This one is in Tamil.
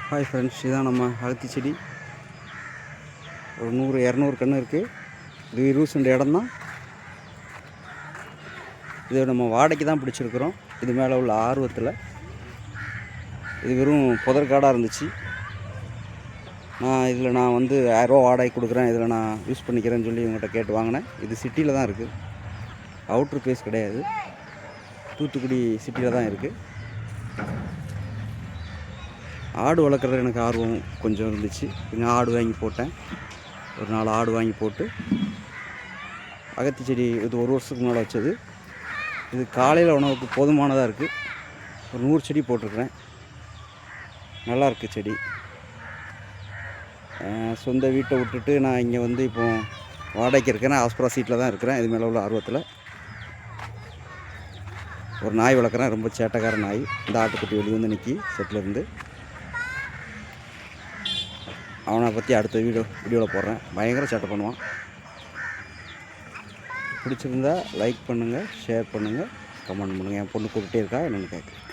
ஹாய் ஃப்ரெண்ட்ஸ், இதான் நம்ம அகத்தி செடி. ஒரு 100-200 கன்று இருக்குது. இது 20 சென்ட் இடம் தான். இது நம்ம வாடகைக்கு தான் பிடிச்சிருக்கிறோம். இது மேலே உள்ள ஆர்வத்தில். இது வெறும் புதற்காடாக இருந்துச்சு. நான் வந்து 1000 ரூபா வாடகை கொடுக்குறேன், இதில் நான் யூஸ் பண்ணிக்கிறேன்னு சொல்லி இவங்ககிட்ட கேட்டு வாங்கினேன். இது சிட்டியில் தான் இருக்குது, அவுட்ரு பிளேஸ் கிடையாது. தூத்துக்குடி சிட்டியில் தான் இருக்குது. ஆடு வளர்க்குறது எனக்கு ஆர்வம் கொஞ்சம் இருந்துச்சு. இங்கே ஆடு வாங்கி போட்டேன். ஒரு 4 ஆடு வாங்கி போட்டு அகத்தி செடி இது 1 வருஷத்துக்கு முன்னால் வச்சது. இது காலையில் உணவுக்கு போதுமானதாக இருக்குது. ஒரு 100 செடி போட்டிருக்கிறேன். நல்லாயிருக்கு செடி. சொந்த வீட்டை விட்டுட்டு நான் இங்கே வந்து இப்போது வாடகைக்கு இருக்கேன். ஆஸ்பரா சீட்டில் தான் இருக்கிறேன். இது மேலே உள்ள ஆர்வத்தில் ஒரு நாய் வளர்க்குறேன். ரொம்ப சேட்டைக்கார நாய். இந்த ஆட்டுக்குட்டி வெளியே வந்து நிற்கி செட்டிலேருந்து. அவனை பற்றி அடுத்த வீடியோவில் போடுறேன். பயங்கர சேட்டை பண்ணுவான். பிடிச்சிருந்தா லைக் பண்ணுங்கள், ஷேர் பண்ணுங்கள், கமெண்ட் பண்ணுங்கள். என் பொண்ணு கூப்பிட்டே இருக்கா என்னென்னு கேட்குறேன்.